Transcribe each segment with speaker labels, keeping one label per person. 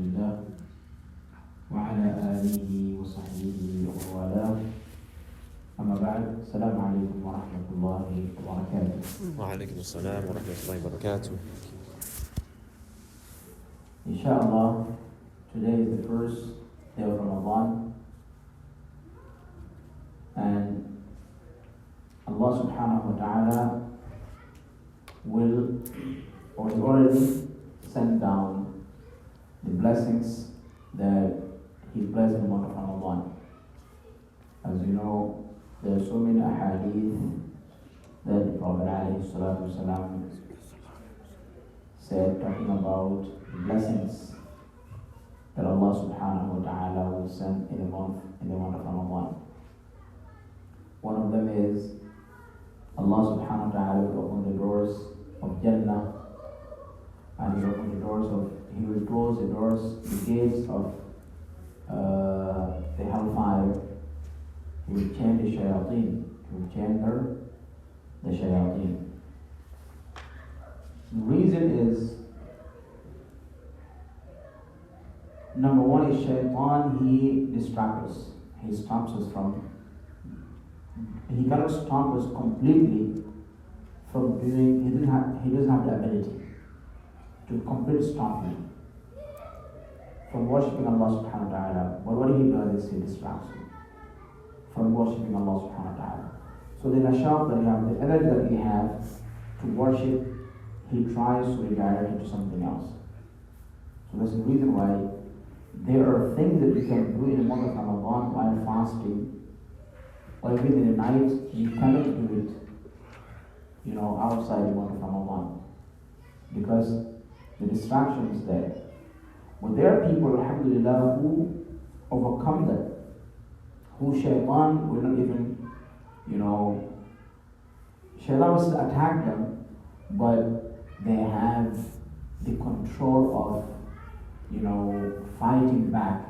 Speaker 1: الله وعلى آله وصحبه ومن والاه. أما بعد، السلام عليكم ورحمة الله وبركاته.
Speaker 2: وعليكم السلام ورحمة الله وبركاته.
Speaker 1: Inshallah, today is the first day of Ramadan, and Allah subhanahu wa ta'ala will, or has already sent down the blessings that He blessed in the month of Ramadan. As you know, there are so many ahadith that the Prophet ﷺ said, talking about the blessings that Allah subhanahu wa ta'ala will send in the month of Ramadan. One of them is Allah subhanahu wa ta'ala will open the doors of Jannah, and He will open the doors of, He will close the doors, the gates of the hellfire. He will chain the shayateen. He will chain the shayateen. The reason is, number one is shaitan, he distracts us. He stops us from, he cannot stop us completely from doing, he doesn't have the ability to completely stop you from worshipping Allah subhanahu wa ta'ala. But what he does is he distracts you from worshipping Allah subhanahu wa ta'ala. So the nashab that you have, the energy that you have to worship, he tries to redirect it to something else. So that's the reason why there are things that you can do in the month of Ramadan while fasting, or even in the night. You cannot do it, outside the month of Ramadan, because the distraction is there. But there are people, alhamdulillah, who overcome that, who shaitan will not even, shaitan will still attack them, but they have the control of, fighting back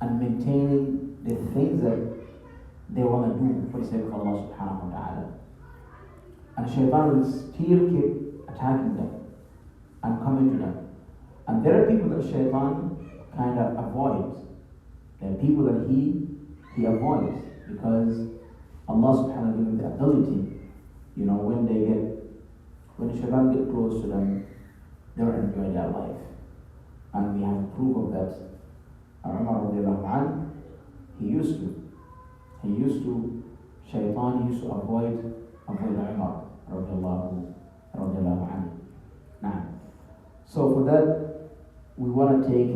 Speaker 1: and maintaining the things that they want to do for the sake of Allah subhanahu wa ta'ala. And shaitan will still keep attacking them and coming to them. And there are people that shaitan kind of avoids. There are people that he avoids, because Allah subhanahu wa ta'ala gives them the ability, when the shaitan gets close to them, they will enjoy their life. And we have proof of that. Umar radiallahu anhu, shaitan used to avoid Umar radiallahu anhu. Now, so for that, we want to take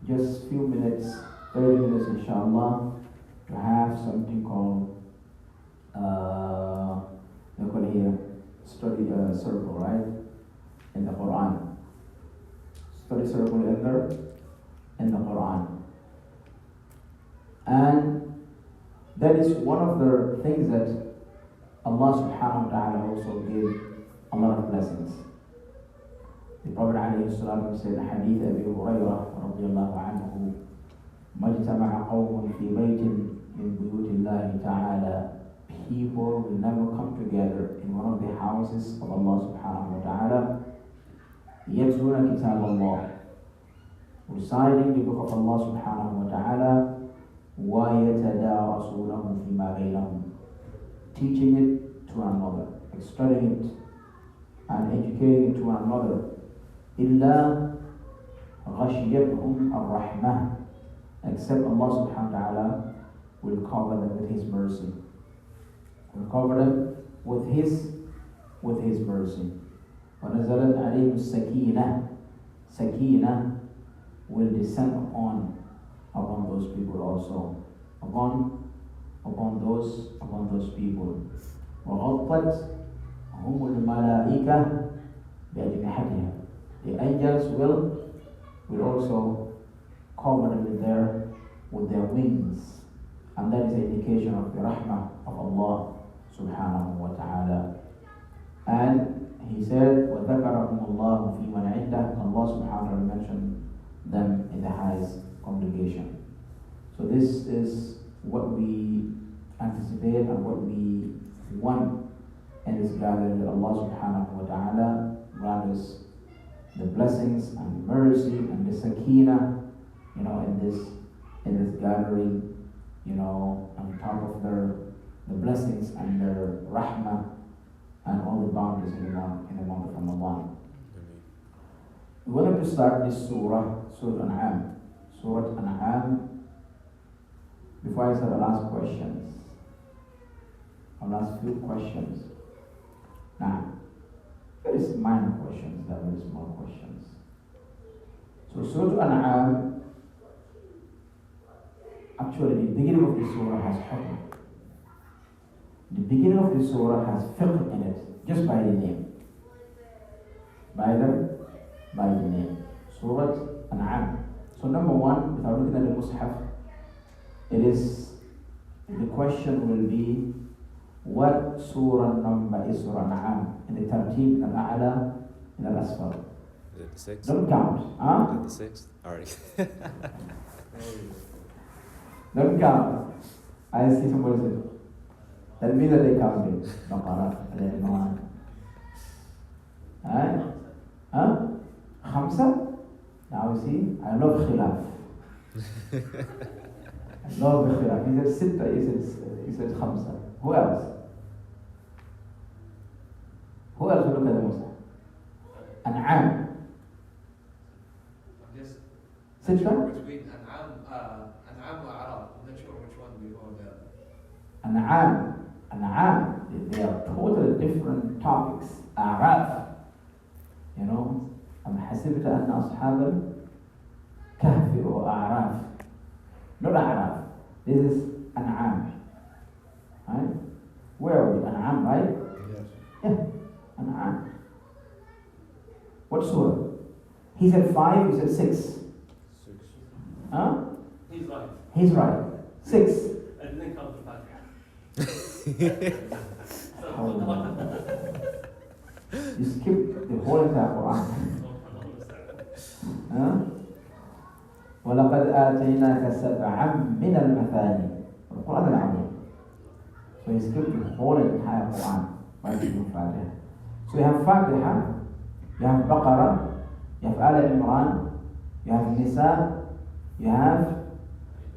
Speaker 1: just few minutes, 30 minutes inshallah, to have something called study circle, right? In the Quran. Study circle in the Quran. And that is one of the things that Allah subhanahu wa ta'ala also gave a lot of blessings. The Prophet ﷺ said, Hadith Abi Hurairah radiallahu anhu, مَجْتَمَعَ قَوْمٌ فِي بَيْتٍ مِنْ بُيُوتِ اللَّهِ تَعَالَى. People will never come together in one of the houses of Allah subhanahu wa ta'ala, يَتْلُونَ كِتَابَ اللَّهِ, reciting the book of Allah subhanahu wa ta'ala, وَيَتَدَارَسُونَهُ فِي مَا بَيْنَهُمْ, teaching it to one another, studying it and educating it to one another. إِلَّا غَشِيَتْهُمْ الرَّحْمَةِ, except Allah subhanahu wa ta'ala will cover them with His mercy. Will cover them with His mercy. وَنَزَلَتْ عَلَيْهِمُ السَّكِينَةِ, Sakina will descend upon those people also, upon those people. وَغَطَّتْ هُمُ الْمَلَائِكَةِ بِأَجْنِحَتِهَا, the angels will also cover them with their wings, and that is an indication of the rahmah of Allah subhanahu wa ta'ala. And he said, وَذَكَرَهُمُ اللَّهُ فِي مَنْ عِنْدَهُ, Allah subhanahu wa ta'ala mentioned them in the highest congregation. So this is what we anticipate and what we want in this gathering, that Allah subhanahu wa ta'ala grant us the blessings and mercy and the sakina, in this gathering, on top of the blessings and their rahmah and all the bounties in the month of Ramadan. We're going to start this surah, Surah An'am. Surah An'am. Before I start, I'll ask questions. I'll ask few questions. Now, very minor questions, they're very small questions. So Surah An'am, actually the beginning of the surah has hukm. The beginning of the surah has fiqh in it, just by the name. By the name. Surah An'am. So number one, without looking at the Mus'haf, the question will be, what surah number is Surah An'am? In the Tartib, Al-A'la, in Al-Asfar.
Speaker 2: Is it the sixth?
Speaker 1: Don't count.
Speaker 2: Is it the sixth? Alright.
Speaker 1: Don't count. I see somebody say, that means that they counted. Baqarah, Al-Imran. Khamsa? Now you see, I love khilaf. I love the khilaf. He said sitta, he said khamsa. Who else? Who else will look at the Muslim? An'am.
Speaker 3: Yes.
Speaker 1: Sitta?
Speaker 3: Between An'am and A'raf. I'm not sure which one before the
Speaker 1: An'am. They are totally different topics. A'raf. أم حسبت أن أصحاب الكهف وأعراف. Not A'raf. This is An'am. Right? Where are we? An'am, right?
Speaker 3: Yes.
Speaker 1: Yeah, An'am. What surah? He said 5, he said 6.
Speaker 3: 6.
Speaker 1: Huh?
Speaker 4: He's right.
Speaker 1: He's right. 6.
Speaker 4: I didn't count the Fatiha.
Speaker 1: You skipped the whole entire Quran. وَلَقَدْ آتَيْنَاكَ سَبْعًا مِنَ الْمَثَانِي القرآن العظيم. So he skipped the whole entire Quran by reading Fatiha. So you have Fatiha, you have Baqarah, you have Al-Imran, you have Nisa, you have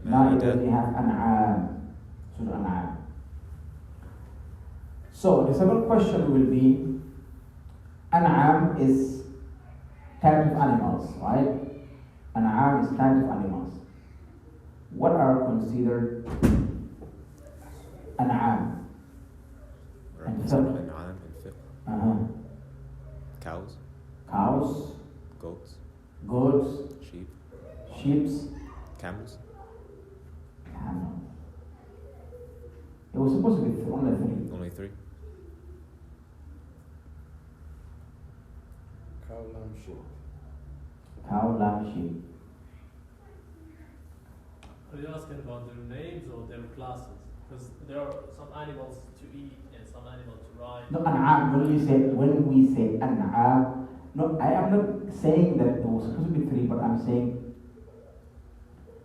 Speaker 1: Ma'idah, you have An'am. Surah An'am. So the second question will be, An'am is type of animals, right? An'am is type of animals. What are considered An'am? And fiqh.
Speaker 2: Cows.
Speaker 1: Cows.
Speaker 2: Goats.
Speaker 1: Goats. Sheep.
Speaker 2: Camels.
Speaker 1: Camels. It was supposed to be only 3.
Speaker 2: Only 3.
Speaker 3: Cow, lamb, sheep.
Speaker 1: Cow, lamb, sheep.
Speaker 4: Are you asking about their names or their classes? Because there are some animals to eat and some animals to ride.
Speaker 1: No, An'am. When we say An'am, no, I am not saying that it was supposed to be 3, but I'm saying,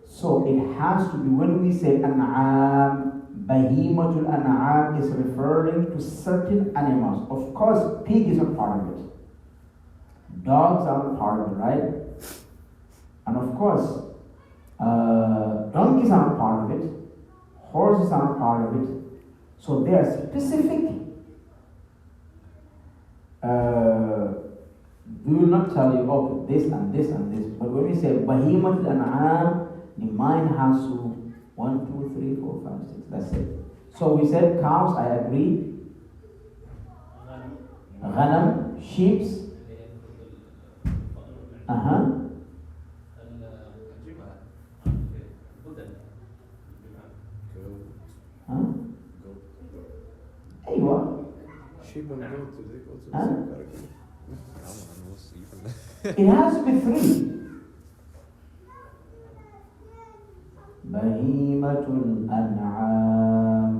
Speaker 1: so it has to be, when we say An'am, Bahimatul An'am is referring to certain animals. Of course, pig is a part of it. Dogs are a part of it, right? And of course, donkeys are a part of it. Horses are a part of it. So they are specific. We will not tell you, okay, this and this and this. But when we say Bahimatul An'am, the mind has to 1, 2, 3, 4, 5, 6. That's it. So we said cows, I agree. Ghanam, sheep. أيوة.
Speaker 3: Sheep and goat, do they go to the
Speaker 1: Huh?
Speaker 3: same category?
Speaker 1: It has to be 3. بهيمة الأنعام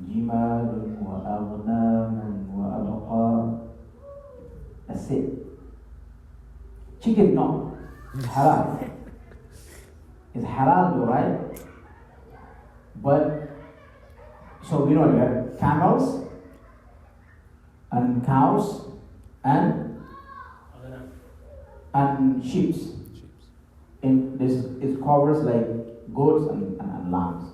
Speaker 1: جمال وأغنام وأبقار. That's it. Chicken, no. It's halal. It's halal though, right? But, so we know that camels and cows and and sheep.
Speaker 2: Sheep.
Speaker 1: In this, it covers like goats and lambs.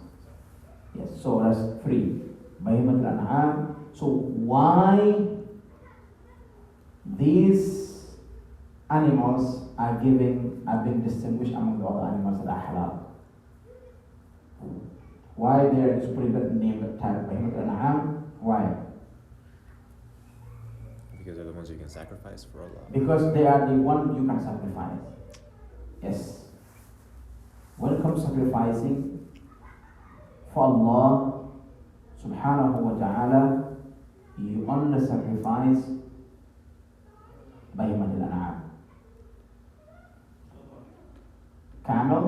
Speaker 1: Yes, so that's 3. Bahimat al-an'am. So why these animals are being distinguished among the other animals that are halal? Why they are just putting that name tag Bahimat al-an'am? Why?
Speaker 2: Because they're the ones you can sacrifice for Allah.
Speaker 1: Because they are the one you can sacrifice. Yes. When it comes to sacrificing for Allah subhanahu wa ta'ala, you only sacrifice Bahimat al-an'am. Camel,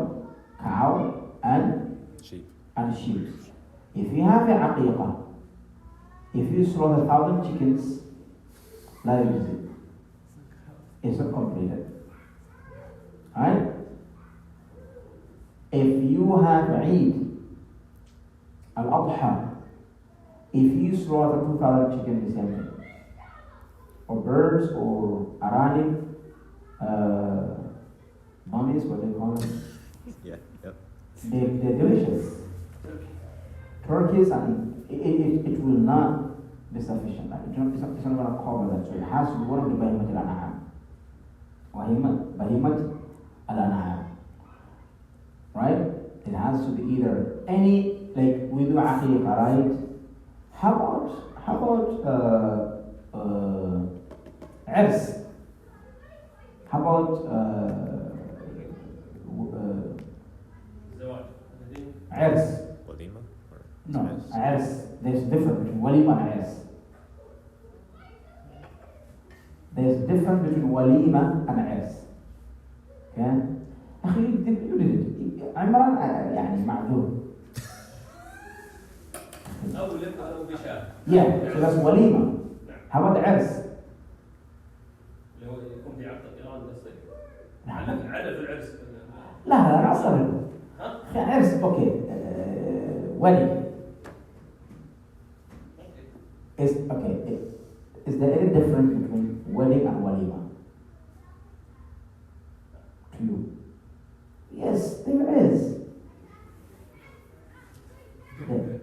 Speaker 1: cow, and
Speaker 2: Sheep.
Speaker 1: sheep. If you have a aqiqah, if you slaughter 1,000 chickens, لا يجزي. It's not completed. Right? If you have Eid, Al-Adha, if you slaughter 2,000 chickens, the same thing. Or birds, or arani, bunnies, what they call them.
Speaker 2: Yeah. Yep.
Speaker 1: They're delicious. Turkeys, and it will not be sufficient. Like, it's not going to cover that. So it has to be one of the Bahimat al-An'am. Bahimat al-An'am. Right? It has to be either any, like we do aqiqah, right? How about Irs? How about Irs?
Speaker 2: Walima? Or
Speaker 1: No,
Speaker 2: Irs?
Speaker 1: Irs. There's a difference between walima and Irs. There's a difference between walima and Irs. Okay? أخي you did it. عمران يعني معذور. Yeah, so that's walima. How about Irs?
Speaker 4: اللي هو يكون في عقد إيران قصدي. عدد العرس.
Speaker 1: لا أنا أصلا أخي عرس أوكي ولي. Is there any difference between wedding and walima? To you? Yes, there is.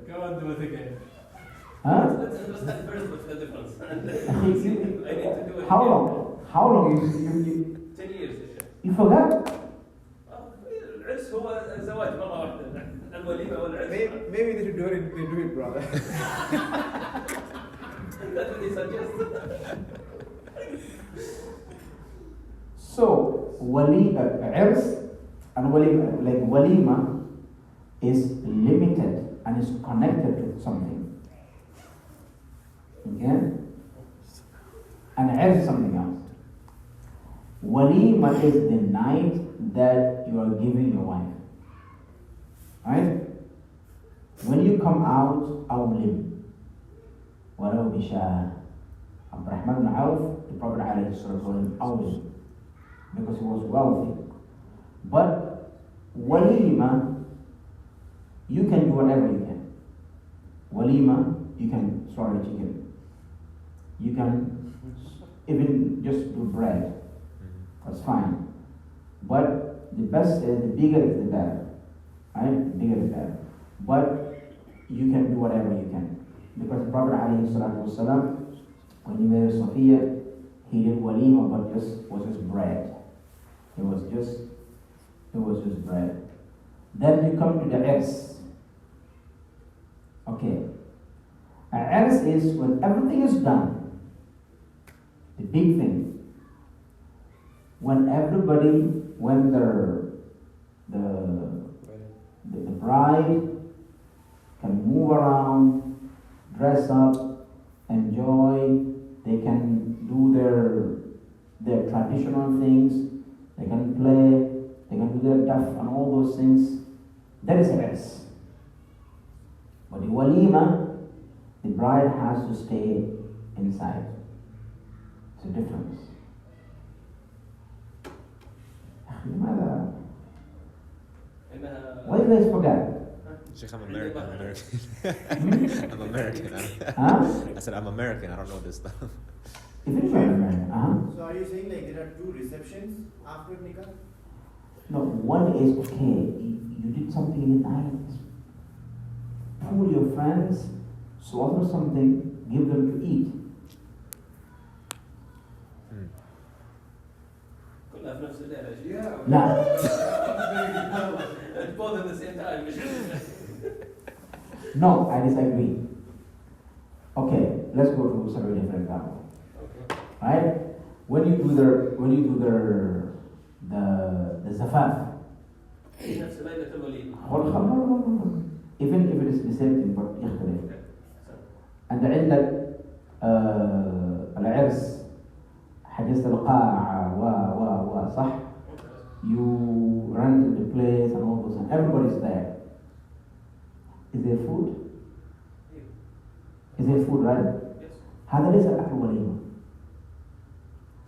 Speaker 4: Go on, do it again.
Speaker 1: Huh?
Speaker 4: Let's understand first what's the difference. I need to do it.
Speaker 1: How long? How long you
Speaker 4: 10 years.
Speaker 1: you forgot?
Speaker 4: العرس هو الزواج مرة واحدة. الوليمة والعرس.
Speaker 5: Maybe they should do it, brother.
Speaker 4: That's what he suggests.
Speaker 1: So Irs and walima is limited and is connected to something. Okay? And Irs is something else. Walima is the night that you are giving your wife. Right? When you come out, awlim. ولو بشار. Abdurrahman ibn Auf, the Prophet ﷺ called him awlim because he was wealthy. But walima, you can do whatever you can. Walima, you can slaughter chicken. You can even just do bread. That's fine. But the best is, the bigger is the better. Right? The bigger the better. But you can do whatever you can. Because the Prophet ﷺ, when he married Sophia, he did walima, but was just bread. It was just bread. Then you come to the Irs. Okay. Irs is when everything is done. The big thing. When everybody, when the bride can move around, dress up, enjoy, they can do their traditional things, they can play, they can do their duff and all those things. That is Irs. But the walima, the bride has to stay inside. It's a difference. Why do you guys forget?
Speaker 2: Sheikh, I'm American. I'm American.
Speaker 1: Huh?
Speaker 2: I said I'm American. I don't know this stuff.
Speaker 1: If you're American,
Speaker 5: So
Speaker 6: are you saying like there are 2 receptions after nikah?
Speaker 1: No, one is okay, you did something in the night, pull your friends, slaughter something, give them to eat.
Speaker 4: كلها في نفس الليلة.
Speaker 3: Yeah.
Speaker 1: لا.
Speaker 4: Both at the same time.
Speaker 1: No, I disagree. Okay, let's go to several different examples.
Speaker 4: Okay.
Speaker 1: Right? When you do the zafaf,
Speaker 4: نفس ليلة الوليمة.
Speaker 1: even if it is the same thing but يختلف.
Speaker 4: Okay.
Speaker 1: أنت عندك العرس حجزت القاعة و صح؟ You rented the place and all those and everybody's there. Is there food? Is there food, right?
Speaker 4: Yes.
Speaker 1: هذا ليس أكل وليمة.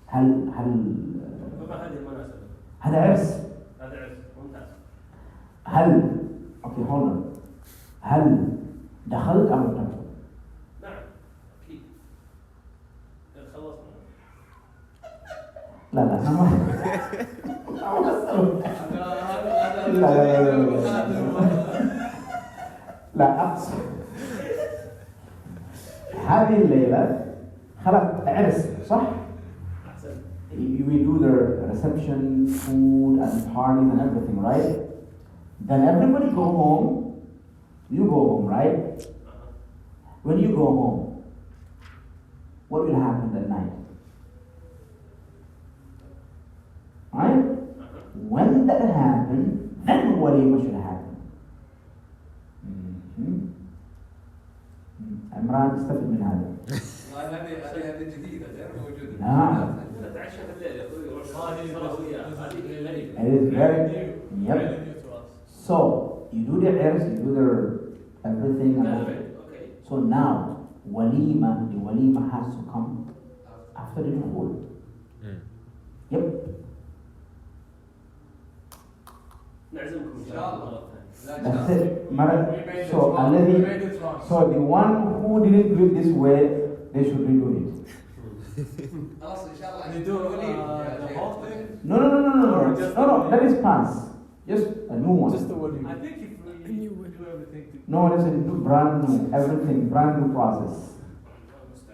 Speaker 1: هل
Speaker 4: وما هذه المناسبة؟
Speaker 1: هذا عرس؟
Speaker 4: هذا عرس ممتاز.
Speaker 1: هل اوكي هون هل دخلت أم لم تدخل؟
Speaker 4: نعم أكيد. خلصنا.
Speaker 1: لا أنا ما لا أقصد هذه الليلة خلاص عرس صح؟
Speaker 4: أحسن.
Speaker 1: We do the reception, food and parties and everything, right? Then everybody go home. You go home, right? When you go home, what will happen that night? Right? When that happens, then walima should happen. عمران استفد من هذا.
Speaker 3: هذه جديدة غير موجودة.
Speaker 1: نعم.
Speaker 4: نتعشى بالليل يا أخوي.
Speaker 1: It is very yep. So you do the airs, you do the everything.
Speaker 4: Okay.
Speaker 1: So now the walima has to come after the dukhul. Yep.
Speaker 4: نعزمكم
Speaker 3: إن شاء الله.
Speaker 1: That's it. So the one who didn't do it this way, they should redo it.
Speaker 3: خلاص إن شاء الله.
Speaker 5: They do the whole thing?
Speaker 1: No, that is past. Just a new one.
Speaker 5: Just the one
Speaker 4: I think if we do everything to
Speaker 1: No, that's a new, brand new, everything, brand new process.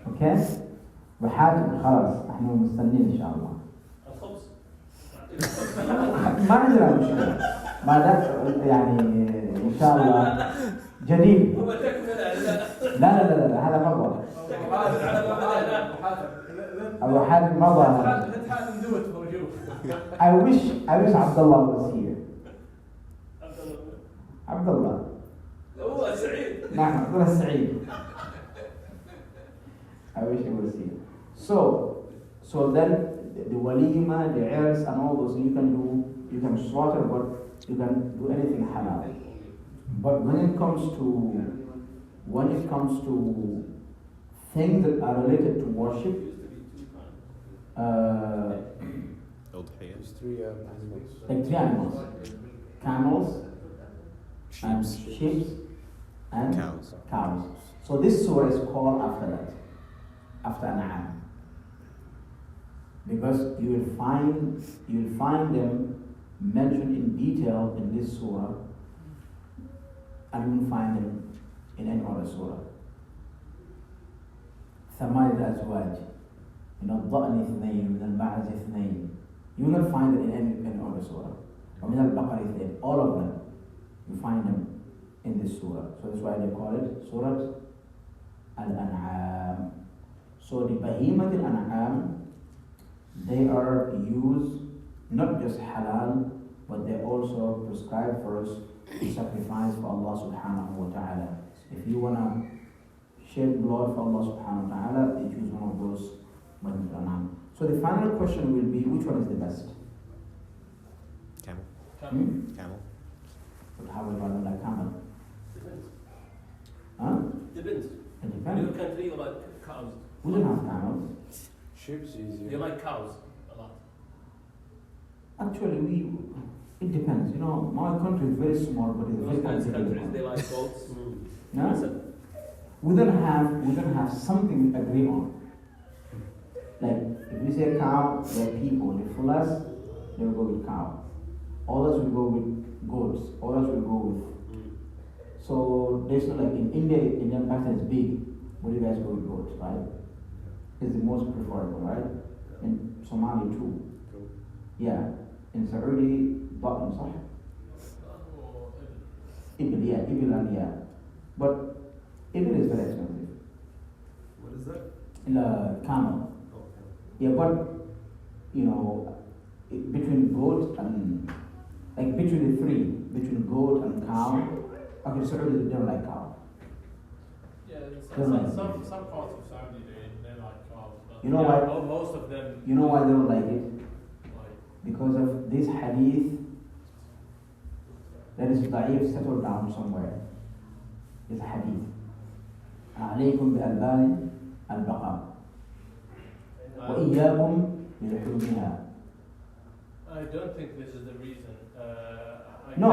Speaker 1: Okay? وحاجة خلاص احنا مستنين ان شاء الله.
Speaker 4: الخبز.
Speaker 1: ما عندنا مشكلة. ما دام يعني ان شاء الله جديد.
Speaker 4: هو تكملة
Speaker 1: لا هذا مضى. أبو حاتم مضى.
Speaker 4: Let Hatem do it for you.
Speaker 1: I wish Abdullah was here. Abdullah.
Speaker 4: هو سعيد.
Speaker 1: نعم عبد الله السعيد. I wish he was here. So then the walima, the airs and all those you can slaughter, but you can do anything halal. But when it comes to things that are related to worship,
Speaker 2: Al-Hagie.
Speaker 5: 3 animals.
Speaker 1: like 3 animals, camels, and sheep, and
Speaker 2: Cows.
Speaker 1: So this surah is called after that, after An'am, because you will find them mentioned in detail in this surah, and you will find them in any other surah. ثمانية أزواج من الضأن 2 من المعز 2. You will not find it in any other surah. ومن البقر 2. All of them, you find them in this surah. So that's why they call it Surah Al-An'am. So the Bahimat Al-An'am, they are used not just halal, but they also prescribe for us to sacrifice for Allah subhanahu wa ta'ala. If you want to shed blood for Allah subhanahu wa ta'ala, they choose one of those Bahimat Al-An'am. So the final question will be, which one is the best?
Speaker 2: Camel.
Speaker 4: Camel.
Speaker 1: But how would I like camel?
Speaker 4: Depends.
Speaker 1: Huh?
Speaker 4: Depends.
Speaker 1: It
Speaker 4: In
Speaker 1: depends.
Speaker 4: your country you like cows.
Speaker 1: We don't have camels.
Speaker 5: Sheep's easier.
Speaker 4: You like cows a lot.
Speaker 1: Actually, it depends. You know, my country is very small, but it's very
Speaker 4: Most countries
Speaker 1: complicated.
Speaker 4: they like goats.
Speaker 1: No? We don't have something we agree on. Like if we say cow, there are people. The fullest, they will go with cow. Others will go with goats. Others will go with. So there's not like in India, Indian Pakistan is big, but you guys go with goats, right? It's the most preferable, right? In Somali too.
Speaker 5: Cool.
Speaker 1: Yeah. In Saudi, bottom side. Ibil, yeah, Ibil and yeah. But Ibil is very expensive.
Speaker 5: What is that?
Speaker 1: In a camel.
Speaker 5: Okay.
Speaker 1: Yeah, but you know, between goat and like between the three, between goat and cow. Okay, so they don't like cow.
Speaker 4: Yeah,
Speaker 1: Don't like it.
Speaker 4: some parts of Saudi they like cows, but
Speaker 1: You know
Speaker 4: yeah,
Speaker 1: why?
Speaker 4: most of them
Speaker 1: You know why they don't like it?
Speaker 4: like
Speaker 1: Because of this hadith that is da'if settled down somewhere. It's a hadith. عليكم بألبان البقر وإياكم بلحومها.
Speaker 4: I don't think this is the reason.
Speaker 1: No,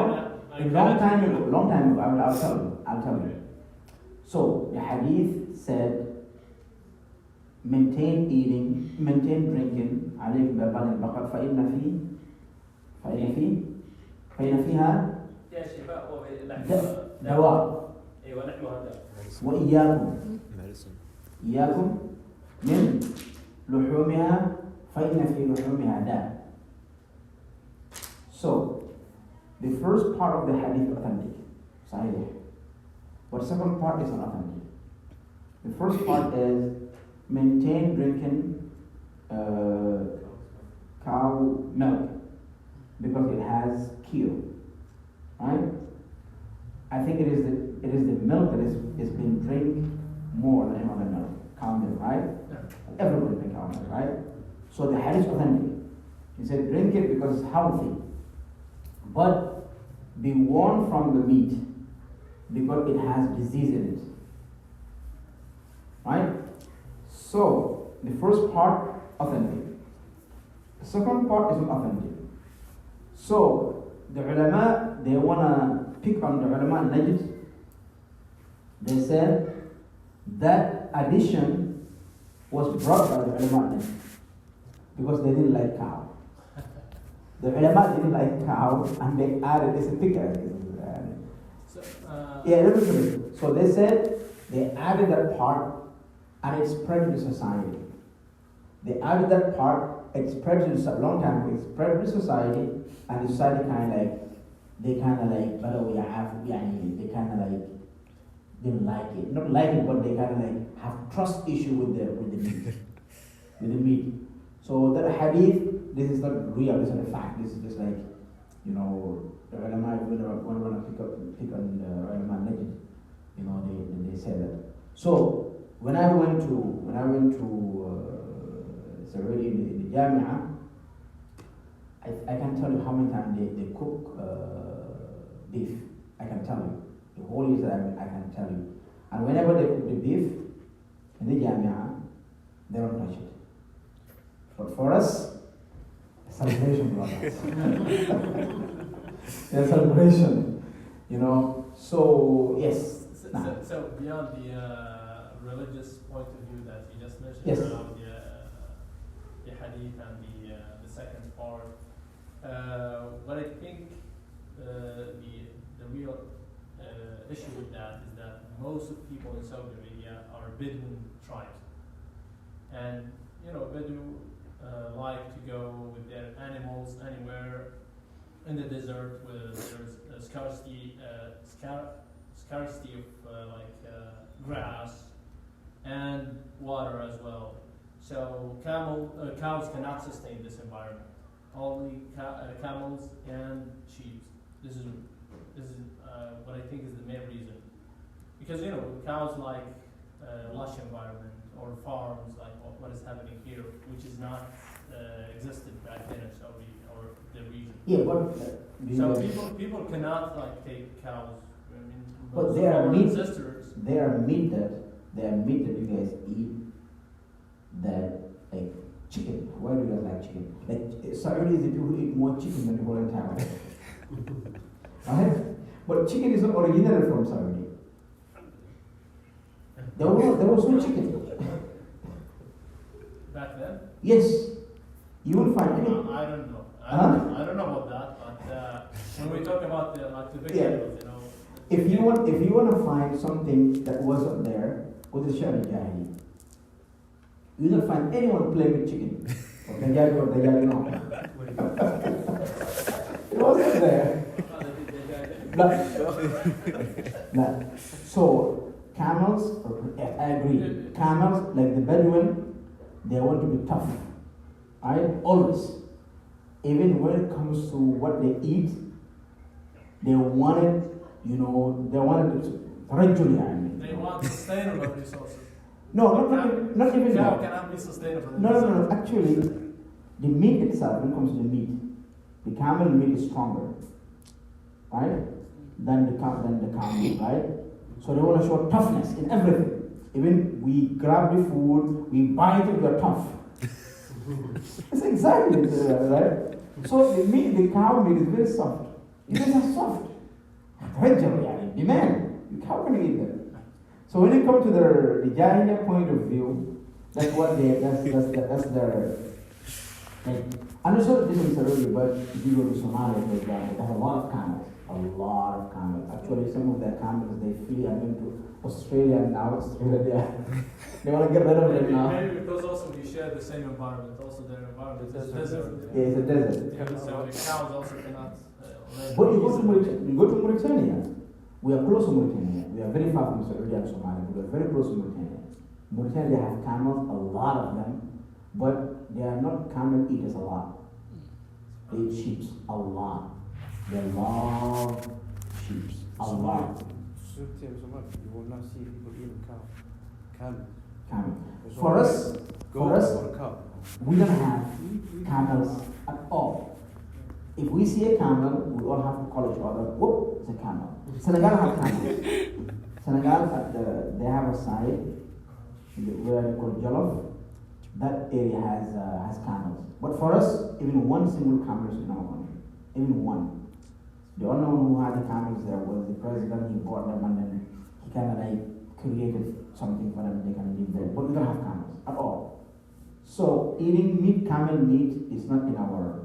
Speaker 1: a long time ago, I'll tell you. So the hadith said, maintain drinking, عليكم بألبان البقر فإن فيها
Speaker 7: يا شفاء
Speaker 1: دواء
Speaker 7: ايوه لحمها دواء.
Speaker 1: وإياكم
Speaker 2: Medicine.
Speaker 1: إياكم من لحومها فإن في لحومها داء. So the first part of the hadith is authentic, sahih. But the second part is not authentic. The first part is maintain drinking cow milk because it has keel, right? I think it is the milk that is being drink more than any other milk, cow milk, right? Everybody drink cow milk, right? So the hadith is authentic. He said drink it because it's healthy, but be warned from the meat because it has disease in it, right? So the first part authentic. The second part is not authentic. So the ulama, they wanna pick on the ulama Najd. They said that addition was brought by the ulama Najd because they didn't like cow. The ulama didn't like cow and they added, it's a thicker.
Speaker 4: So,
Speaker 1: Yeah, let me finish. So they said they added that part and it spread to the society. They added that part, it spread to the long time, it spread to the society, and the society they kind of like, they kind of like didn't like it. Not like it, but they kind of like have trust issue with the meat. With the meat. So that hadith, this is not real, this is not a fact, this is just like, you know, the ulama, when they want to pick on the ulama Najd, you know, they say that. So when I went to Saudi in the Jamia, I can tell you how many times they cook beef. I can tell you. The whole Israel, I can tell you. And whenever they cook the beef in the Jamia, they don't touch it. But for us, a celebration, brothers. A celebration, you know. So yes.
Speaker 4: So beyond the religious point of view that you just mentioned
Speaker 1: Yes.
Speaker 4: around the hadith and the second part, what I think the real issue with that is that most of the people in Saudi Arabia are Bedouin tribes, and you know Bedouin like to go with their animals anywhere in the desert where there's a scarcity of grass and water as well. So cows cannot sustain this environment. Only camels and sheep. This is what I think is the main reason. Because you know cows like lush environment or farms like what is happening here, which is not existed back then in Saudi or the region.
Speaker 1: Yeah, but
Speaker 4: So people cannot like take cows. I mean,
Speaker 1: But
Speaker 4: most
Speaker 1: they
Speaker 4: of
Speaker 1: are
Speaker 4: our
Speaker 1: meat.
Speaker 4: ancestors.
Speaker 1: They are meat that you guys eat that like chicken. Why do you guys like chicken? Like Saudi is the people who eat more chicken than the whole entire world. Right? But chicken is not originally from Saudi. There was no chicken.
Speaker 4: back then?
Speaker 1: Yes, you will find any.
Speaker 4: I don't know.
Speaker 1: Huh?
Speaker 4: I don't know about that, but when we talk about the big
Speaker 1: Yeah.
Speaker 4: animals,
Speaker 1: If you want to find something that wasn't there, go to Surah Al-Hagie. You don't find anyone playing with chicken. Or dajjal or dajjal, no. It wasn't there. But, so camels, I agree. Camels, like the Bedouin, they want to be tough. Right? Always. Even when it comes to what they eat, they want it, they want it rajuli, I mean.
Speaker 4: they want sustainable resources.
Speaker 1: No, not even
Speaker 4: Cow
Speaker 1: that.
Speaker 4: cannot be sustainable.
Speaker 1: No. Actually, the meat itself, when it comes to the meat, the camel meat is stronger, right? Than the camel, right? So they want to show toughness in everything. Even we grab the food, we bite it, we're tough. It's exactly right. So the cow meat is very soft. It is not soft. The man, how can you eat that? So when you come to the Jahiliyyah point of view, that's what that's their. Like, I'm not sure this is early, but if you go to Somalia, for example, they have a lot of camels. Actually, some of their camels they flee. I've been to Australia and now Australia. They want to get rid of it now.
Speaker 4: Maybe because also we share the same environment. Also, their environment is desert.
Speaker 1: Yeah, it's a desert.
Speaker 4: Yeah, so the cows also cannot.
Speaker 1: But you go to Mauritania. We are close to Mauritania. We are very far from Saudi and Somalia, but we are very close to Mauritania. Mauritania, they have camels, a lot of them, but they are not camel eaters a lot. They eat sheep a lot. They love sheep a lot.
Speaker 5: You will not see people eating cow. Camel.
Speaker 1: Camel. For us,
Speaker 5: Cow.
Speaker 1: we don't have camels at all. If we see a camel, we all have to call each other, whoop, it's a camel. Senegal have camels. Senegal, they have a side where they call Jollof. That area has camels. But for us, even one single camel is in our country. Even one. The only one who had the camels there was the president. He bought them and then he kind of like created something for them they can live there. But we don't have camels at all. So eating camel meat is not in our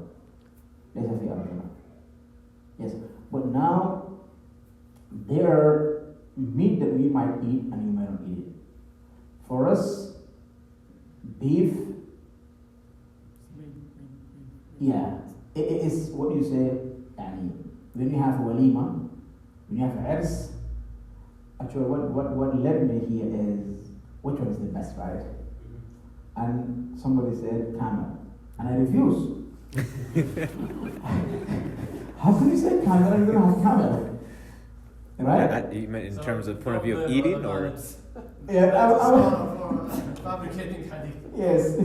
Speaker 1: yes, but now there are meat that we might eat and you might not eat it. For us, beef, yeah, it is what you say. When you have walima, when you have ers, actually what led me here is which one is the best, right? And somebody said camel, and I refuse. How can you say camel and you don't have camel? Right?
Speaker 2: You meant in terms of point of view of eating, or?
Speaker 1: Yeah,
Speaker 4: fabricating hadith.
Speaker 1: Yes.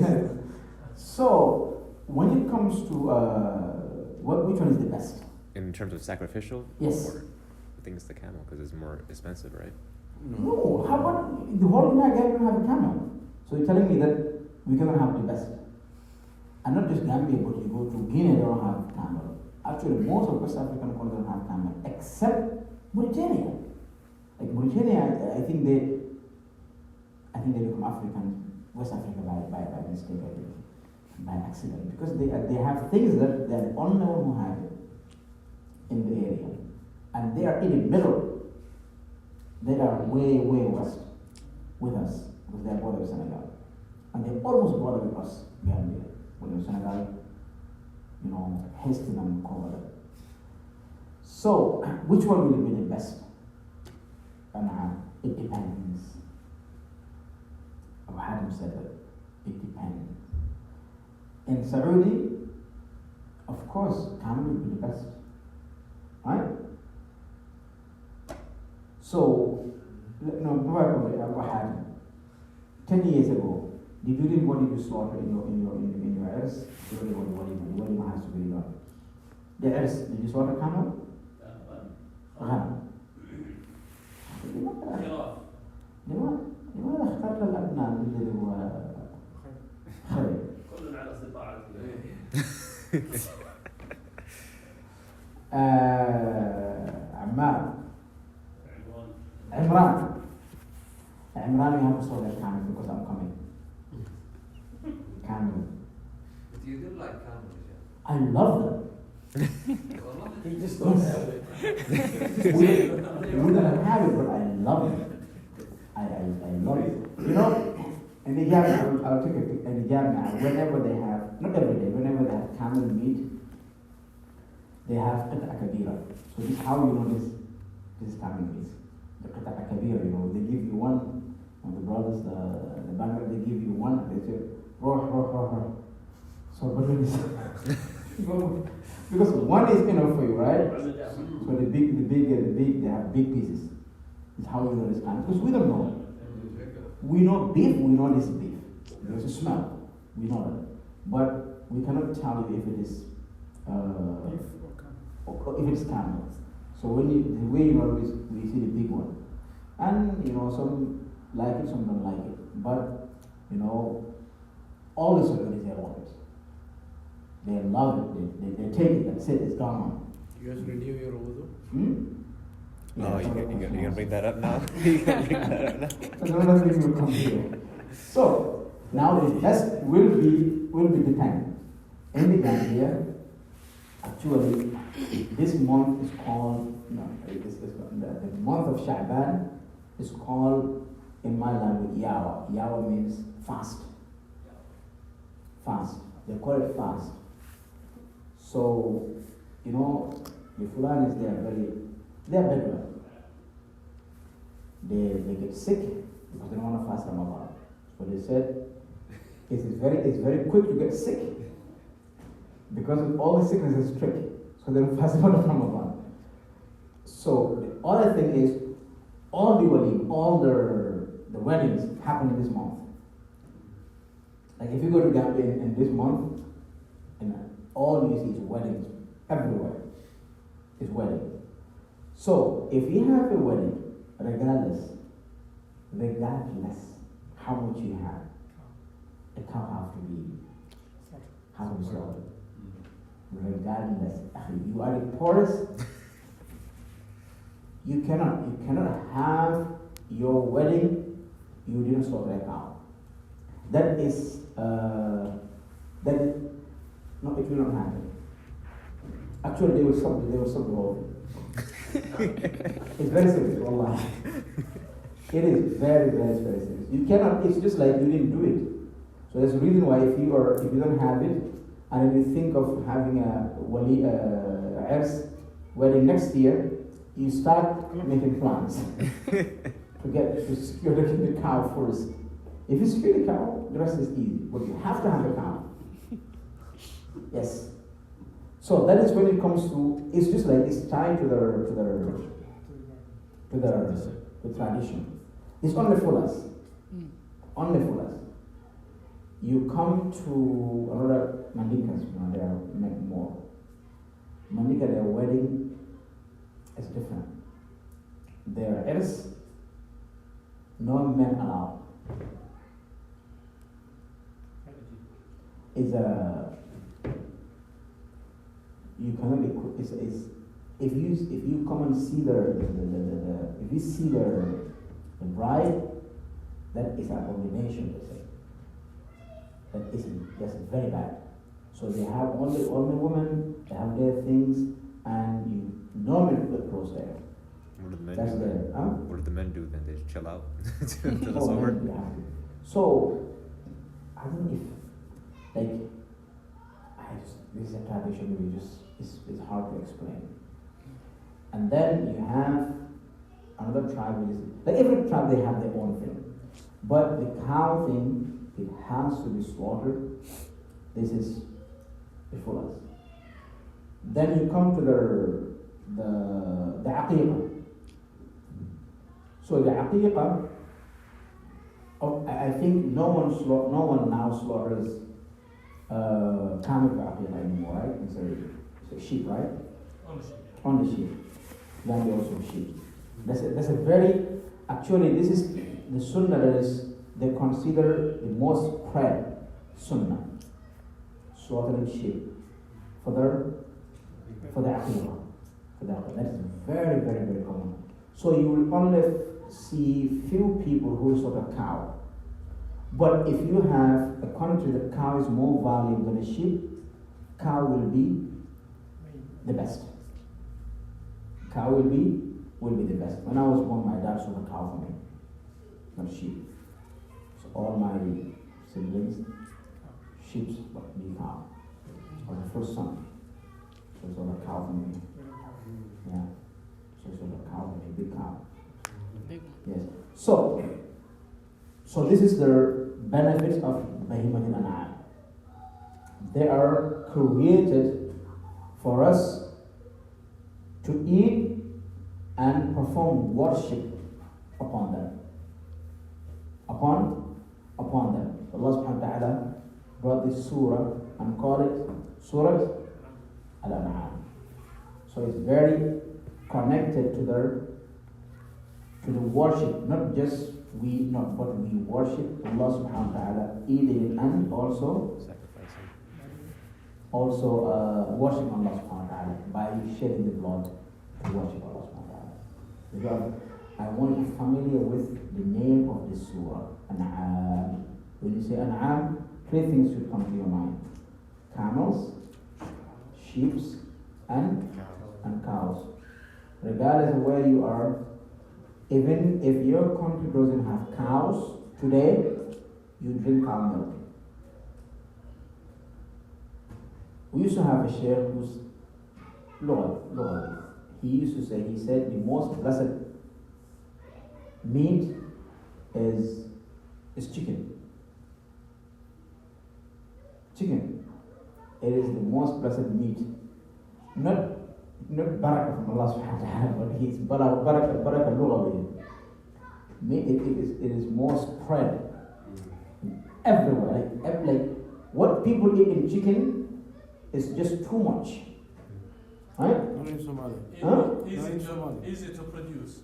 Speaker 1: So when it comes to which one is the best?
Speaker 2: In terms of sacrificial?
Speaker 1: Yes.
Speaker 2: Or I think it's the camel because it's more expensive, right?
Speaker 1: No. How about the whole Gambia don't have a camel? So you're telling me that we cannot have the best? And not just Gambia, but you go to Guinea, they don't have camel. Actually, most of West African countries don't have camel, except Mauritania. Like Mauritania, I think they become West Africa by mistake, I think, by accident, because they have things that they're the only one who have it in the area, and they are in the middle. They are way west with us, because they are border with Senegal, and they almost border with us, Gambia. When Senegal, hasten and cover it. So, which one will be the best? And it depends. Abu Hatim said that it depends. In Saudi, of course, camel will be the best, right? So, Abu Hatim, 10 years ago, did you really want to slaughter in your heirs? You really want the has to be done. The heirs, did you slaughter camel? لماذا اخترت الأبناء الذي هو خير؟
Speaker 7: كلنا على استطاعة
Speaker 1: عمران you have to slow that camel because I'm coming. camel.
Speaker 3: But you do like camels,
Speaker 1: I love them.
Speaker 3: yeah? Wallah.
Speaker 5: He just don't have it.
Speaker 1: We don't have it, but I love it. I love it. You know, in the Yamna, I'll take a pic. In the Yamna, whenever they have, not every day, whenever they have camel meat, they have qit'a kabira. So this is how you know this is camel meat. The qit'a kabira, you know, they give you one, and the brothers, the Bangla, they give you one, they say, roh. So, but when it's, because one is enough for you, right? So the big, they have big pieces. It's how you know this kind. Because we don't know. We know beef, we know this beef. There's a smell. We know that. But we cannot tell you if it is or if it's camel. So when the way you know is we see the big one. And you know, some like it, some don't like it. But you know, all the celebrities they love it. They love it, they take it, that's it, it's gone.
Speaker 5: You guys renew your wudu?
Speaker 2: Oh, you're gonna bring that up now? You're gonna bring that up now?
Speaker 1: So another thing will come here. So now the test will be dependent. In the Gambia, actually, this month is called the month of Sha'ban is called in my language Yawa. Yawa means fast. Fast. They call it fast. So, you know, the Fulanis, they're Bedouin. They get sick because they don't want to fast Ramadan. So they said, it's very quick to get sick because of all the sickness is tricky. So they don't fast Ramadan. So the other thing is, all the wedding, all the weddings happen in this month. Like if you go to Gambia in this month, all you see is weddings everywhere. It's weddings. So if you have a wedding, regardless how much you have, a cow have to be slaughtered. Regardless, you are the poorest. You cannot have your wedding. You didn't slaughter a cow. That is no, it will not happen. Actually, they will stop the whole thing. It's very serious, wallah. It is very serious. You cannot, it's just like you didn't do it. So there's a reason why if you don't have it, and you think of having a Ers wedding next year, you start making plans to secure the cow first. If you secure the cow, the rest is easy. But you have to have a cow. Yes. So that is when it comes to. It's just like it's tied to the tradition. It's only for us. Only for us. You come to another Mandikas, there are more. Mandika, their wedding is different. Their Ers, no men allowed. It's you cannot be. It's if you come and see if you see the bride, that is an abomination. They say that's very bad. So they have only women. They have their things, and you normally put clothes there.
Speaker 2: What do the men
Speaker 1: That's
Speaker 2: do then?
Speaker 1: the
Speaker 2: What do the men do then? They just chill out until it's
Speaker 1: Oh,
Speaker 2: over?
Speaker 1: man, yeah. So I don't know if this is a tradition we just it's hard to explain. And then you have another tribe which is like every tribe they have their own thing. But the cow thing, it has to be slaughtered. This is before us. Then you come to the aqiqah. So the aqiqah, I think no one now slaughters camel for aqiqah anymore, right? It's a sheep, right? Only sheep. Then also sheep. That's a very, actually this is the sunnah that is, they consider the most spread sunnah. Slaughtering sheep for the aqiqah. That is very, very, very common. So you will only see few people who slaughter cow. But if you have a country that cow is more valuable than a sheep, cow will be the best. Cow will be the best. When I was born, my dad sold a cow for me, not sheep. So all my siblings, sheep, but me cow. I was the first son. So he sold a cow for me. Yeah. So he sold a cow for me, big cow. Yes. So this is the benefits of Bahimat al-An'am. They are created for us to eat and perform worship upon them. Upon them. Allah subhanahu wa ta'ala brought this surah and called it Surah Al-An'am. So it's very connected to the worship, not just but we worship Allah subhanahu wa ta'ala, eating it and also worship Allah subhanahu wa ta'ala by shedding the blood to worship Allah subhanahu wa ta'ala. Because I want you familiar with the name of this surah, An'am. When you say An'am, three things should come to your mind: camels, sheep, and cows. Regardless of where you are, even if your country doesn't have cows today, you drink cow milk. We used to have a sheikh who's Lord. He said the most blessed meat is chicken. Chicken. It is the most blessed meat. Not barakah from Allah subhanahu wa ta'ala, but he's barakah lughawi. It is more spread everywhere. Like what people eat in chicken is just too much. Right?
Speaker 5: Not in Somalia.
Speaker 4: Easy to produce.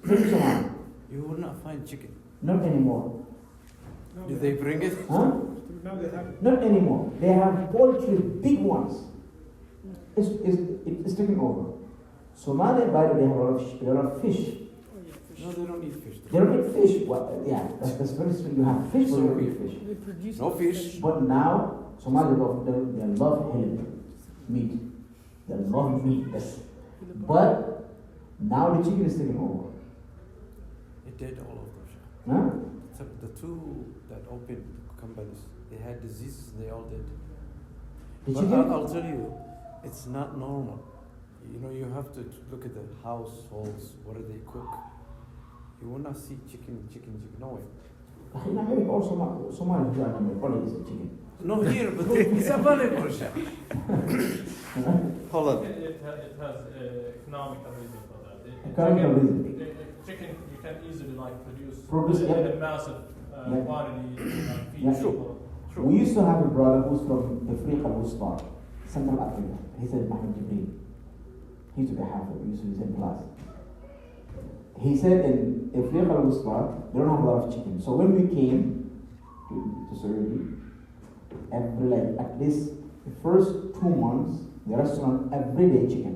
Speaker 5: You will not find chicken.
Speaker 1: Not anymore.
Speaker 5: Did they bring it?
Speaker 1: Huh? Not anymore. They have poultry, big ones. It's taking over. Somalia, by the way, they have a lot of fish.
Speaker 5: No, they don't eat fish.
Speaker 1: They don't eat fish. Well, yeah, that's very strange. You have fish, but you don't eat fish.
Speaker 5: No fish.
Speaker 1: But now, Somalia, they love meat. They love meat. Yes. But now the chicken is taking over.
Speaker 5: It did all of Russia.
Speaker 1: Huh?
Speaker 5: Except the two that opened companies, they had diseases, they all did.
Speaker 1: The
Speaker 5: But
Speaker 1: chicken?
Speaker 5: I'll tell you, it's not normal. You know, you have to look at the households, what do they cook? You will not see chicken, no way.
Speaker 1: In America, also Somalia, probably is a chicken.
Speaker 5: No here, but it's available.
Speaker 2: Hold on.
Speaker 4: It has economical reason for that.
Speaker 1: Economical reason.
Speaker 4: Chicken you can easily
Speaker 1: Produce,
Speaker 4: in
Speaker 1: yeah.
Speaker 4: a massive
Speaker 1: Yeah.
Speaker 4: quantity feed
Speaker 1: Yeah.
Speaker 4: people.
Speaker 1: We used to have a brother who's from Africa, Wusta, Central Africa. He said, Muhammad Jibreel. He used to be Hafiz, we used to be in class. He said in Africa, Wusta, they don't have a lot of chicken. So when we came to Saudi, at least the first 2 months, the restaurant every day chicken.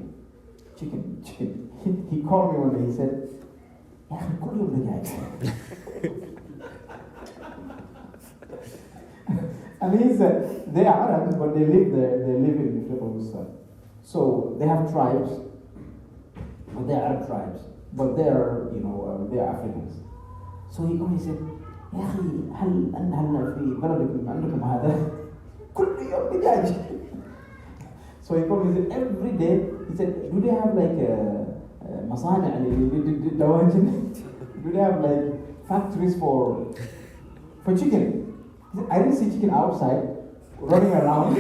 Speaker 1: He called me one day, he said, "Ya akhi, kul yawm dajjal." And he said, they are Arabs, but they live there, they live in Africa. So they have tribes, but they are Arab tribes, but they are, they are Africans. So he called me, he said, "يا أخي هل في بلدكم عندكم هذا كل يوم دجاج." So he called me, he said, every day, he said, do they have like مصانع للدواجن? Do they have like factories for chicken? He said, I didn't see chicken outside running around.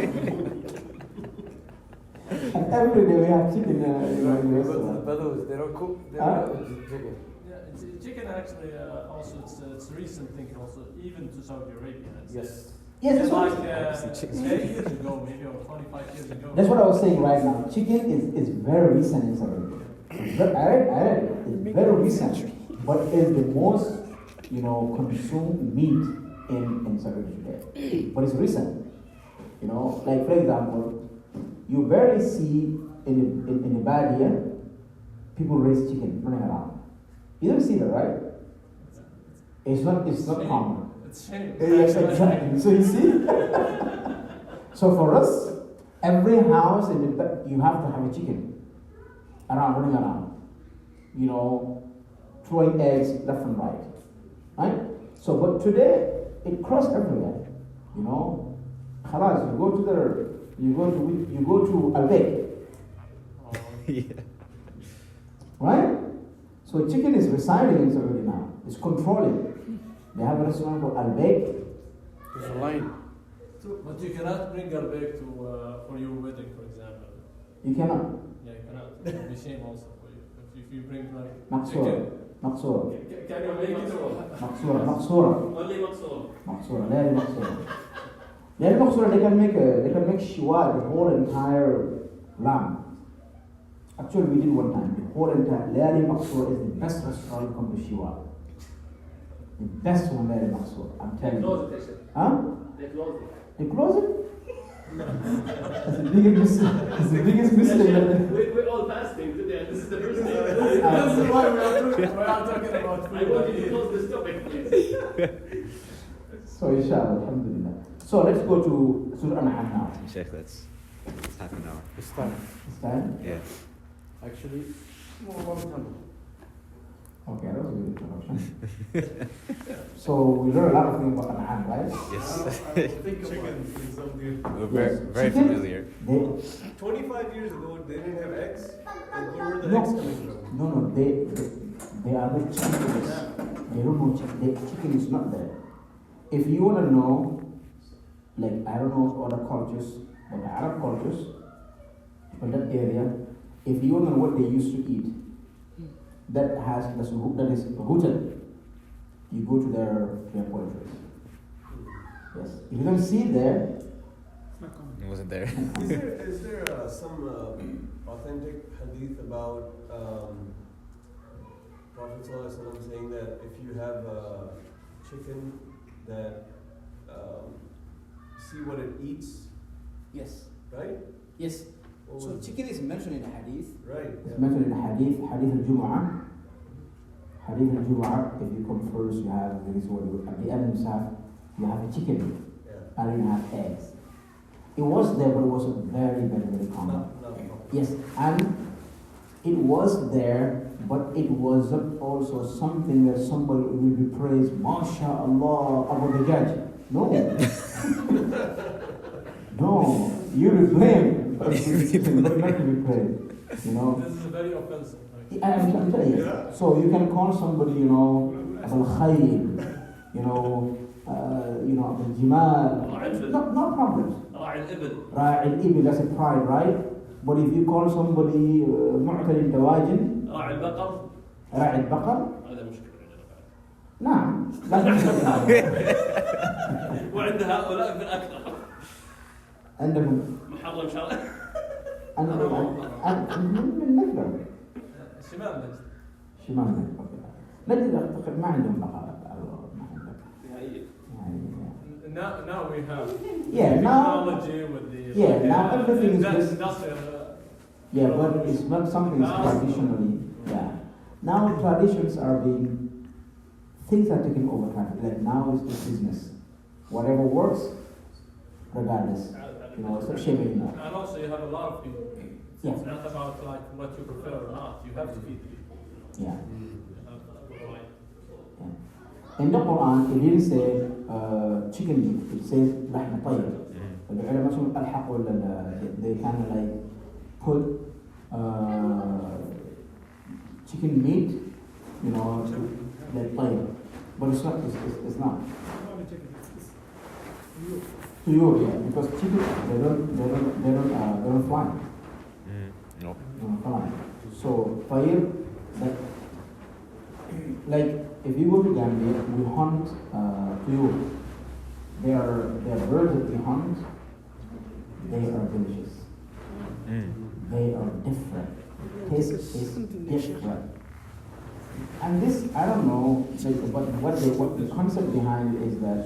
Speaker 1: And every day we have chicken in the restaurant.
Speaker 5: But they don't cook, they don't eat chicken.
Speaker 4: Yeah, chicken actually also it's a recent thing also even to Saudi Arabia.
Speaker 5: Yes.
Speaker 1: Yes, that's
Speaker 4: like
Speaker 1: what,
Speaker 4: 10 years ago, maybe or 25 years ago.
Speaker 1: that's what I was saying right now. Chicken is very recent in Saudi Arabia. I read it. It's very recent, but it's the most consumed meat in Saudi Arabia. But it's recent. Like for example, you barely see in the Badia people raise chicken running around. You don't see that, right? It's not common.
Speaker 4: It's shame.
Speaker 1: Yes, exactly. So you see? So for us, every house you have to have a chicken running around. You know, throwing eggs left and right. Right? So, but today, it crossed everywhere. You know, khalas, you go to Al-Hagie.
Speaker 2: Yeah.
Speaker 1: Right? So chicken is residing in Saudi now. It's controlling. They have a restaurant called Al-Hagie.
Speaker 5: There's a line.
Speaker 4: But you cannot bring her back to for your wedding, for example.
Speaker 1: You cannot.
Speaker 4: Yeah, you cannot. It will be shame also for you if you bring like
Speaker 1: Maqsoora.
Speaker 4: chicken.
Speaker 1: Maqsoora.
Speaker 7: Can you make it or
Speaker 1: Maqsoora. Maqsoora.
Speaker 7: only Maksor?
Speaker 1: Maqsoora. لا Maqsoora. لا Maqsoora, they can make shiwa, the whole entire lamb. Actually, we did one time. The whole entire Layali Maqsoora is the best restaurant to come to shiwa. The best one, Layali Maqsoora. I'm telling you.
Speaker 7: Close it,
Speaker 1: Huh?
Speaker 7: they close it.
Speaker 1: They close it? That's the biggest mistake.
Speaker 7: We're all fasting today, and this is the first day.
Speaker 4: This is why we are talking about food.
Speaker 7: I want you to close this topic, please.
Speaker 1: So inshallah, alhamdulillah. So let's go to Surah Al-An'am now.
Speaker 2: Sheikh, that's half an hour.
Speaker 5: It's time.
Speaker 1: This time?
Speaker 2: Yeah.
Speaker 5: Actually, more one time.
Speaker 1: Okay, that was a good introduction. So we learned a lot of things about Al-An'am, right?
Speaker 2: Yes.
Speaker 6: Think chicken is something.
Speaker 2: We're very, very
Speaker 1: Chicken?
Speaker 2: familiar.
Speaker 1: They,
Speaker 6: 25 years ago, they didn't have eggs. And where were the
Speaker 1: No.
Speaker 6: eggs coming from?
Speaker 1: no, they are not chickens. They don't know chicken. The chicken is not there. If you want to know, like, I don't know other cultures, but the Arab cultures, from that area, if you want to know what they used to eat, that is rooted, you go to their poultry. Yes. If you don't see it there,
Speaker 2: It wasn't there.
Speaker 6: Is there some authentic hadith about Prophet ﷺ saying that if you have a chicken that see what it eats,
Speaker 8: Yes,
Speaker 6: right?
Speaker 8: yes.
Speaker 6: What
Speaker 8: So
Speaker 6: was-
Speaker 8: chicken is mentioned in the hadith.
Speaker 6: right.
Speaker 1: it's mentioned in the hadith al-Jumu'ah. Hadith al-Jumu'ah, if you come first, you have, there is what you, at the end you have a chicken,
Speaker 6: Yeah.
Speaker 1: and you have eggs. It was there, but it was very, very, very common.
Speaker 6: Not
Speaker 1: Yes, and it was there, but it wasn't also something that somebody will be praised, MashaAllah, about the judge. No. No, you will be blamed, but not to be praised. You know?
Speaker 4: This is very offensive. Like,
Speaker 1: I'm telling you. So you can call somebody, you know, Al-Khayr, you know, Al-Jimal. No problems.
Speaker 7: راعي الإبل.
Speaker 1: Ra'i al-Ibil, that's a pride, right? But if you call somebody Mu'tal al-Dawajin,
Speaker 7: راعي البقر.
Speaker 1: Ra'i al-Baqar,
Speaker 7: هذا مشكلة عندنا بعد.
Speaker 1: نعم. لكن
Speaker 7: وعند هؤلاء في الأكثر.
Speaker 1: عندهم
Speaker 7: محرم شرعي.
Speaker 1: من نجد
Speaker 4: شمال نجد.
Speaker 1: شمال نجد أعتقد ما عندهم بقرة ما عندهم.
Speaker 7: نهائيا.
Speaker 4: Now we have
Speaker 1: Yeah, now,
Speaker 4: technology with the
Speaker 1: yeah, now everything is just-
Speaker 4: industrial.
Speaker 1: yeah, but it's not something that's traditionally, yeah. Now traditions are things are taking over time. Like now it's the business. Whatever works, regardless. You know, it's not shaming enough.
Speaker 4: And also you have a lot of people.
Speaker 1: Yeah.
Speaker 4: It's not about like what you prefer or not. You have to feed people.
Speaker 1: Yeah.
Speaker 4: You have to provide.
Speaker 1: In the Quran, it didn't say chicken meat. It says لحم طير. The ulama say Al-Hagie, they kind of like put chicken meat, you know, like طير. But it's not. It's not. To you, yeah, because chicken they don't fly.
Speaker 2: Nope.
Speaker 1: They don't fly. So طير, like if you go to Gambia, we hunt tuyur. They are birds that we hunt. They are delicious. They are different. Taste is different. And this, I don't know, like, but what the concept behind it is that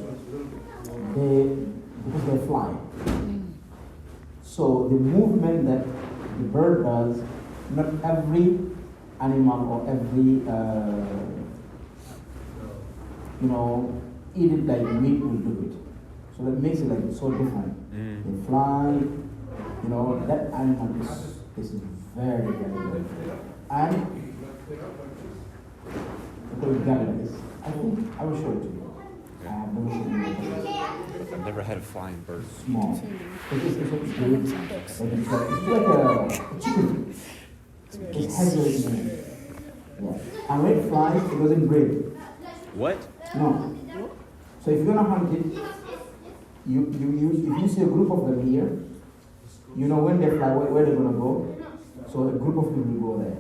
Speaker 1: because they fly. So the movement that the bird does, not every animal or every eat it like meat will do it. So that makes it like so different. They fly, you know, that animal is very, very, very good. And I think I will show it to you. I have never shown you.
Speaker 2: I've never had a flying bird.
Speaker 1: Small. It's like a chicken. It has a name. Yeah. And when it flies, it doesn't break.
Speaker 2: What?
Speaker 1: No. So if you're gonna hunt it, if you see a group of them here, you know when they fly where they're gonna go. So a group of people will go there.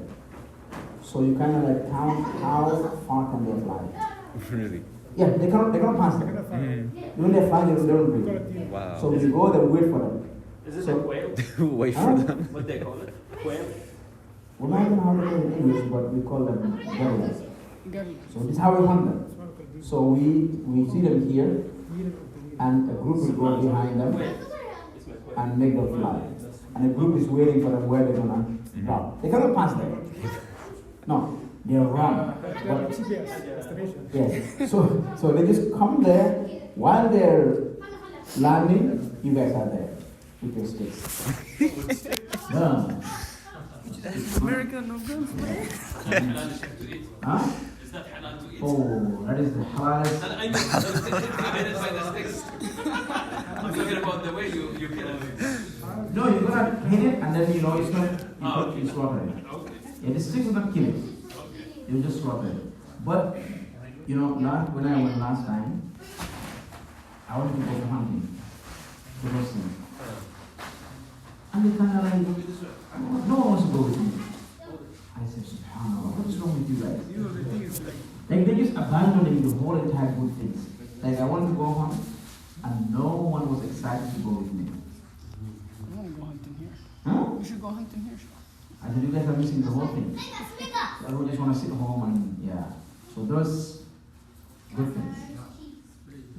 Speaker 1: So you kind of like count how far can they fly.
Speaker 2: Really?
Speaker 1: Yeah, they cannot pass them. When they fly, they don't break.
Speaker 2: Wow.
Speaker 1: So we go there, wait for them.
Speaker 7: Is it
Speaker 1: So-
Speaker 7: a quail?
Speaker 2: Wait for
Speaker 1: Huh?
Speaker 2: them.
Speaker 7: What they call it? Quail?
Speaker 1: We might know how to do it in English, but we call them gorillas. So this is how we hunt them. So we see them here, and a group will go behind them
Speaker 7: It's my quail.
Speaker 1: and make them fly. And a group is waiting for them where they're gonna drop. They cannot pass them. No, they're wrong. But, yes. So they just come there while they're landing. You guys are there with your sticks. Done.
Speaker 9: America, no guns, man.
Speaker 1: Huh?
Speaker 7: It's not halal to eat.
Speaker 1: Oh, that is the hardest.
Speaker 7: And I mean, I didn't buy the sticks. I'm talking about the way you kill it.
Speaker 1: No, you're gonna hit it and then you know it's gonna
Speaker 7: Okay.
Speaker 1: you slaughter it.
Speaker 7: Okay.
Speaker 1: Yeah, the sticks will not kill it.
Speaker 7: Okay.
Speaker 1: You just slaughter it. But you know, when I went last time, I wanted to go hunting. To go see. And they kind of like, no one wants to go with me. I said, SubhanAllah, what is wrong with you guys?
Speaker 9: You know, the thing is like,
Speaker 1: Like they're just abandoning the whole entire good things. Like I wanted to go hunt, and no one was excited to go with me.
Speaker 9: I want to go hunting here.
Speaker 1: Huh?
Speaker 9: We should go hunting here.
Speaker 1: I said, you guys are missing the whole thing. So everyone just want to sit home and, yeah. So those good things.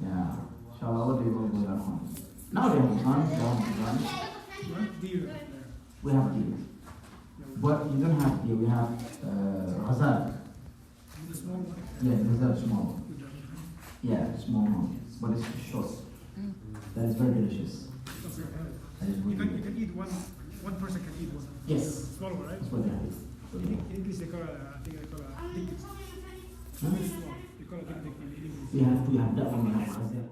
Speaker 1: Yeah. Inshallah, what do you want to go that hunt? Now they have guns, they have guns.
Speaker 9: Deer.
Speaker 1: We have deer. But you don't have deer, we have hazard.
Speaker 9: The small one.
Speaker 1: Yeah, hazard small. Yeah, small one. But it's short. That is very delicious. That is
Speaker 9: You
Speaker 1: really
Speaker 9: can
Speaker 1: good.
Speaker 9: eat one person can eat one.
Speaker 1: Yes.
Speaker 9: Small one, right?
Speaker 1: That's what they have.
Speaker 9: In English they call it, I think they call it dick.
Speaker 1: Huh?
Speaker 9: Small. They call it dick in English.
Speaker 1: We have that one, we have hazard.